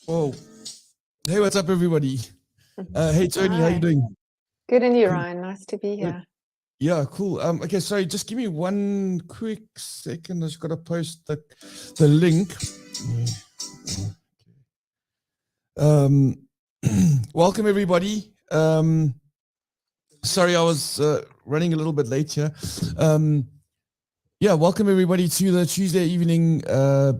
Oh, hey, what's up, everybody? Hey, Tony, how you Hi. doing? Good and you, Cool. Ryan. Nice to be Good. here. Yeah, cool. Okay, sorry, just give me one quick second. I just gotta post the link. Um, welcome everybody. Sorry, I was running a little bit late here. Yeah, welcome everybody to the Tuesday evening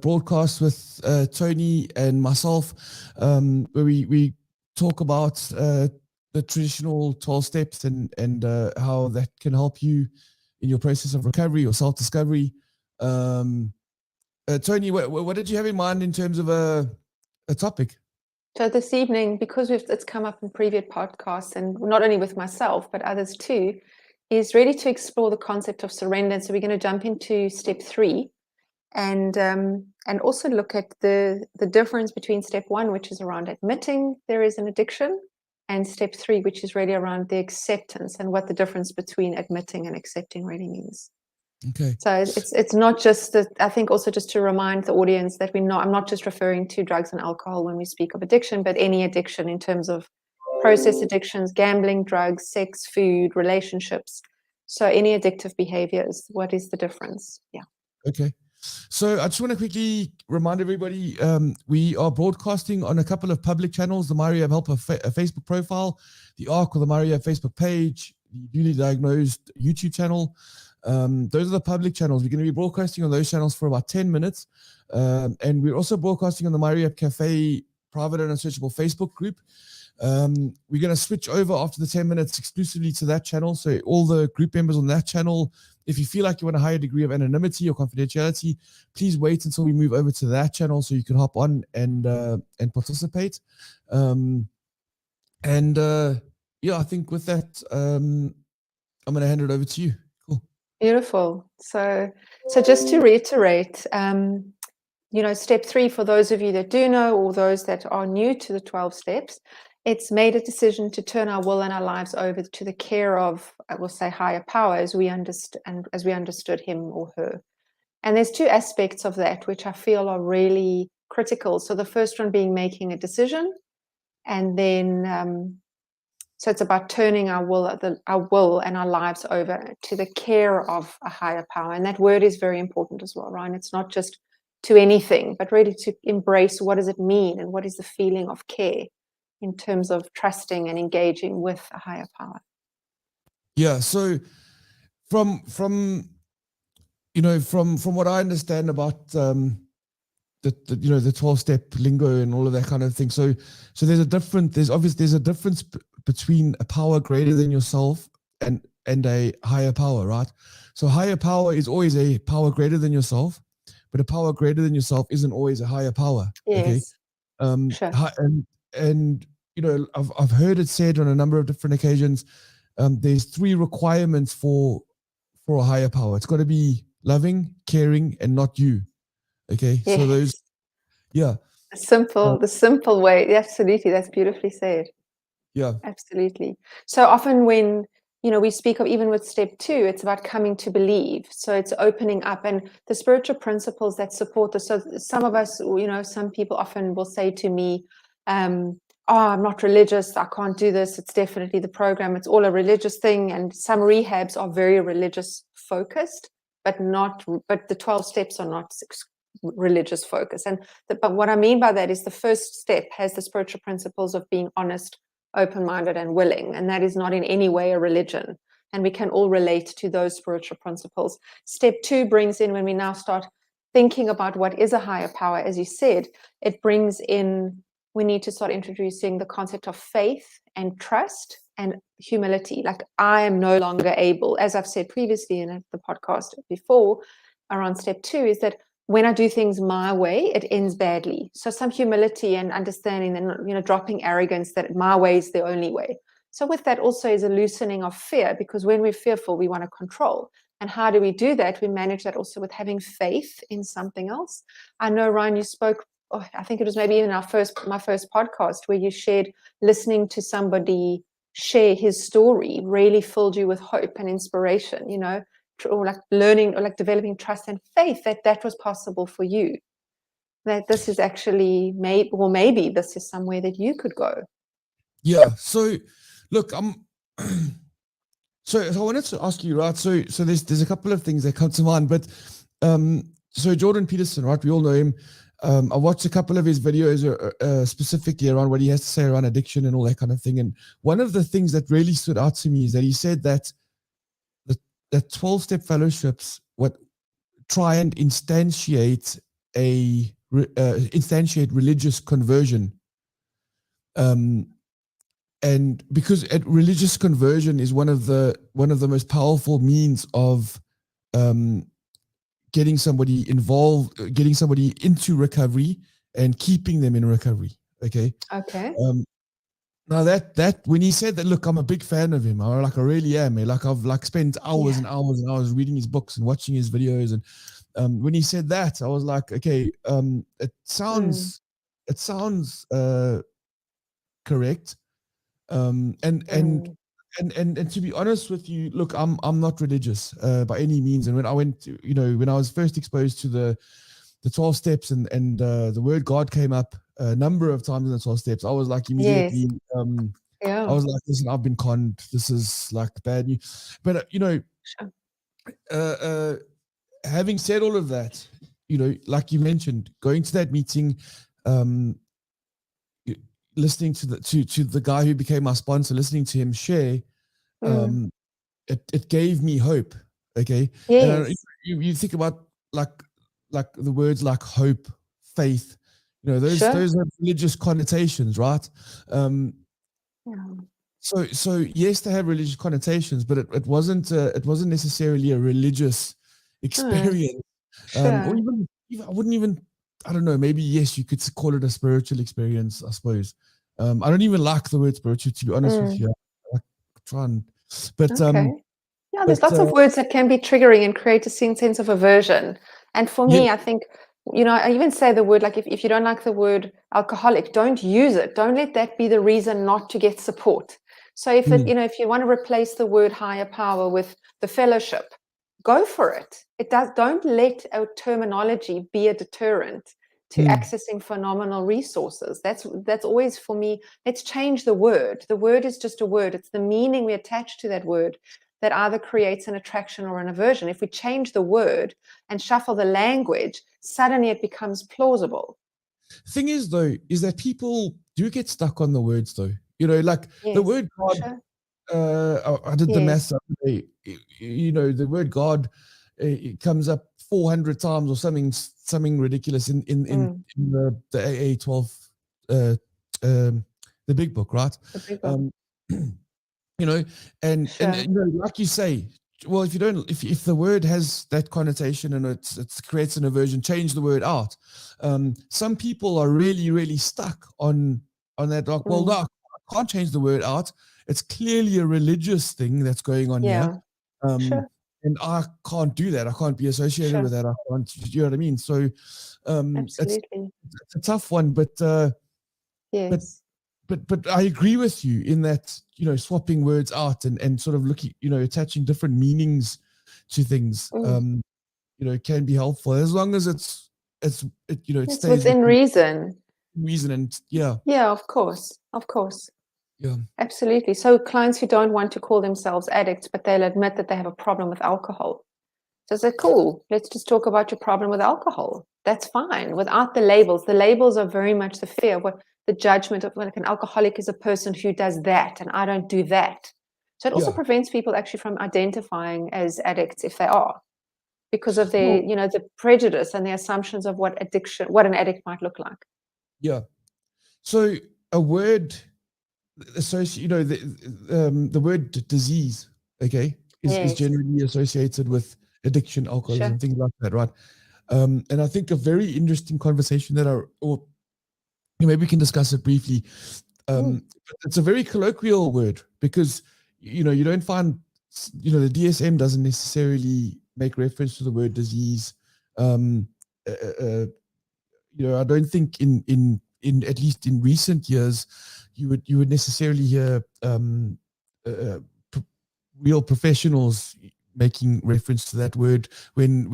broadcast with Tony and myself, where we talk about the traditional 12 steps and how that can help you in your process of recovery or self-discovery. Tony, what did you have in mind in terms of a topic? So this evening, because it's come up in previous podcasts, and not only with myself but others too, is really to explore the concept of surrender. And so we're going to jump into step 3, and also look at the difference between step 1, which is around admitting there is an addiction, and step 3, which is really around the acceptance and what the difference between admitting and accepting really means. Okay. So it's not just that. I think also just to remind the audience that I'm not just referring to drugs and alcohol when we speak of addiction, but any addiction in terms of process addictions, gambling, drugs, sex, food, relationships. So any addictive behaviors, what is the difference? Yeah. Okay. So I just want to quickly remind everybody, we are broadcasting on a couple of public channels, the MyRehab Helper Facebook profile, the ARC or the MyRehab Facebook page, the newly diagnosed YouTube channel. Those are the public channels. We're going to be broadcasting on those channels for about 10 minutes. And we're also broadcasting on the MyRehab Cafe private and unsearchable Facebook group. We're going to switch over after the 10 minutes exclusively to that channel. So all the group members on that channel, if you feel like you want a higher degree of anonymity or confidentiality, please wait until we move over to that channel so you can hop on and participate. Yeah, I think with that, I'm going to hand it over to you. Cool. Beautiful. So just to reiterate, step 3, for those of you that do know or those that are new to the 12 steps, it's made a decision to turn our will and our lives over to the care of, I will say, higher power as we understood him or her. And there's 2 aspects of that which I feel are really critical. So the first one being making a decision, and then so it's about turning our will and our lives over to the care of a higher power. And that word is very important as well, Ryan. It's not just to anything, but really to embrace what does it mean and what is the feeling of care in terms of trusting and engaging with a higher power. Yeah. So from what I understand about the 12-step lingo and all of that kind of thing. So there's a difference between a power greater than yourself and a higher power, right? So higher power is always a power greater than yourself, but a power greater than yourself isn't always a higher power. Okay. Yes, sure. And I've heard it said on a number of different occasions, there's 3 requirements for a higher power. It's got to be loving, caring, and not you. Okay, so those, Yes. yeah, The simple way. Absolutely. That's beautifully said. yeah, Absolutely. So often when, we speak of, even with step 2, it's about coming to believe. So it's opening up, and the spiritual principles that support this. So some of us, some people often will say to me, oh, I'm not religious, I can't do this. It's definitely the program. It's all a religious thing. And some rehabs are very religious focused, but the 12 steps are not religious focus. But what I mean by that is the first step has the spiritual principles of being honest, open-minded, and willing, and that is not in any way a religion, and we can all relate to those spiritual principles. Step 2 brings in, when we now start thinking about what is a higher power, as you said, it brings in, we need to start introducing the concept of faith and trust and humility. Like, I am no longer able, as I've said previously in the podcast before around step 2, is that when I do things my way, it ends badly. So some humility and understanding, and dropping arrogance that my way is the only way. So with that also is a loosening of fear, because when we're fearful, we want to control. And how do we do that? We manage that also with having faith in something else. I know, Ryan, you spoke, I think it was maybe even my first podcast, where you shared listening to somebody share his story really filled you with hope and inspiration, or like learning or like developing trust and faith that was possible for you. that this is actually maybe this is somewhere that you could go. Yeah. So, look, So I wanted to ask you, right? So there's a couple of things that come to mind, but so Jordan Peterson, right? We all know him. I watched a couple of his videos specifically around what he has to say around addiction and all that kind of thing. And one of the things that really stood out to me is that he said that that 12-step fellowships try and instantiate religious conversion. And because religious conversion is one of the most powerful means of getting somebody involved, getting somebody into recovery and keeping them in recovery. Okay. Now that when he said that, look, I'm a big fan of him. I really am. Like I've spent hours and hours and hours reading his books and watching his videos. And when he said that, I was like, okay, it sounds correct. And to be honest with you, look, I'm not religious by any means. And when I went to, when I was first exposed to the 12 steps and the word God came up a number of times in the 12 steps, I was like immediately, I was like, listen, I've been conned. This is like bad news. But having said all of that, like you mentioned, going to that meeting, listening to the guy who became my sponsor, listening to him share, it gave me hope. Okay. Yes. And you think about like the words like hope, faith, those have religious connotations, right? So yes, they have religious connotations, but it wasn't necessarily a religious experience. Or even I wouldn't even, I don't know, maybe yes, you could call it a spiritual experience, I suppose. I don't even like the word spiritual, to be honest with you. I try and, but yeah, there's lots of words that can be triggering and create a sense of aversion. And for me, I think, I even say the word, like if you don't like the word alcoholic, don't use it. Don't let that be the reason not to get support. So if if you want to replace the word higher power with the fellowship, go for it. Don't let a terminology be a deterrent to accessing phenomenal resources. That's always for me. Let's change the word. The word is just a word. It's the meaning we attach to that word that either creates an attraction or an aversion. If we change the word and shuffle the language, suddenly it becomes plausible. Thing is, though, is that people do get stuck on the words, though. Like the word God. I did the math the other day. The word God, it comes up 400 times or something ridiculous in the AA 12, the big book, right? The big book. And like you say, well, if the word has that connotation and it creates an aversion, change the word out. Some people are really, really stuck on that. Like, well, no, I can't change the word out. It's clearly a religious thing that's going on here. And I can't do that. I can't be associated with that. I can't, you know what I mean? So it's a tough one, but but I agree with you in that, swapping words out and sort of looking, attaching different meanings to things, can be helpful as long as it stays within reason. And of course. Yeah, absolutely. So clients who don't want to call themselves addicts, but they'll admit that they have a problem with alcohol. So I say, cool, let's just talk about your problem with alcohol. That's fine. Without the labels. The labels are very much the fear, the judgment of like an alcoholic is a person who does that and I don't do that. So it also prevents people actually from identifying as addicts if they are, because of their, the prejudice and the assumptions of what an addict might look like. Yeah. So a word associated, the word disease, okay, is generally associated with addiction, alcoholism, things like that, right? And I think a very interesting conversation or maybe we can discuss it briefly. It's a very colloquial word because, you don't find, the DSM doesn't necessarily make reference to the word disease. I don't think in at least in recent years, you would necessarily hear real professionals making reference to that word when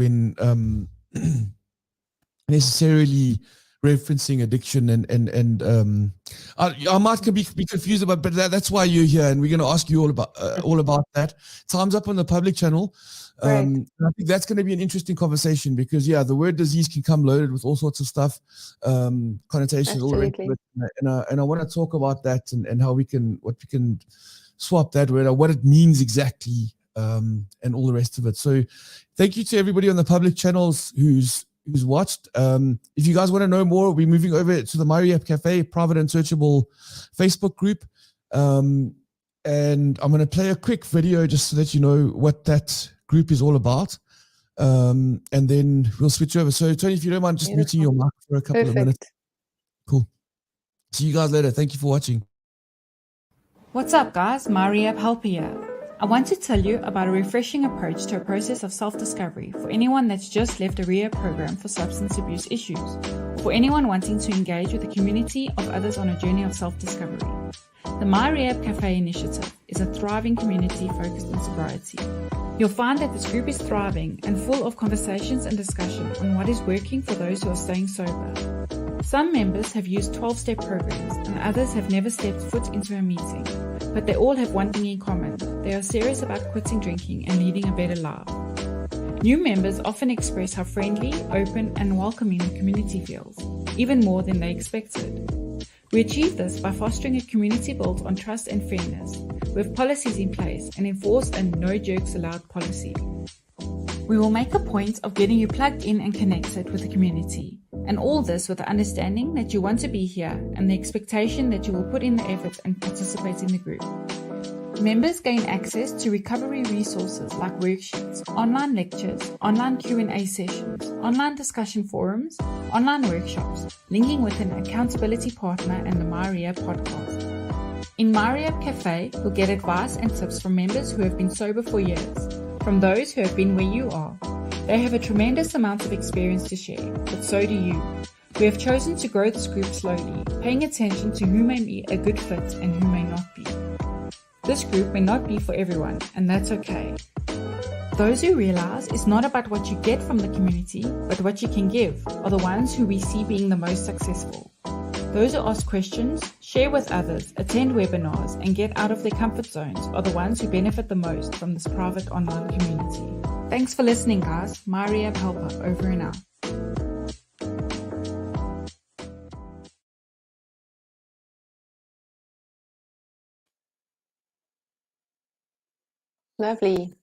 necessarily referencing addiction and I might be confused about, but that's why you're here, and we're going to ask you all about that. Time's up on the public channel. I think that's going to be an interesting conversation because the word disease can come loaded with all sorts of stuff, connotations, all the rest of it. And I want to talk about that and how we can swap that word, or what it means exactly, and all the rest of it. So thank you to everybody on the public channels who's watched. If you guys want to know more, we're moving over to the MyRehab Cafe private and searchable Facebook group. And I'm going to play a quick video just so that you know what that group is all about. And then we'll switch over. So Tony, if you don't mind just muting your mic for a couple of minutes. Cool. See you guys later. Thank you for watching. What's up, guys? MyRehab Helper here. I want to tell you about a refreshing approach to a process of self-discovery for anyone that's just left a rehab program for substance abuse issues, or for anyone wanting to engage with a community of others on a journey of self-discovery. The MyRehab Cafe initiative is a thriving community focused on sobriety. You'll find that this group is thriving and full of conversations and discussion on what is working for those who are staying sober. Some members have used 12-step programs and others have never stepped foot into a meeting, but they all have one thing in common. They are serious about quitting drinking and leading a better life. New members often express how friendly, open, and welcoming the community feels, even more than they expected. We achieve this by fostering a community built on trust and fairness, with policies in place and enforce a no jerks allowed policy. We will make a point of getting you plugged in and connected with the community, and all this with the understanding that you want to be here and the expectation that you will put in the effort and participate in the group. Members gain access to recovery resources like worksheets, online lectures, online Q&A sessions, online discussion forums, online workshops, linking with an accountability partner and the MyRehab podcast. In MyRehab Cafe, you'll get advice and tips from members who have been sober for years, from those who have been where you are. They have a tremendous amount of experience to share, but so do you. We have chosen to grow this group slowly, paying attention to who may be a good fit and who may not be. This group may not be for everyone, and that's okay. Those who realize it's not about what you get from the community, but what you can give, are the ones who we see being the most successful. Those who ask questions, share with others, attend webinars, and get out of their comfort zones are the ones who benefit the most from this private online community. Thanks for listening, guys. MyRehab Helper, over and out. Lovely.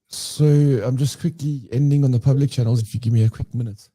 So I'm just quickly ending on the public channels if you give me a quick minute.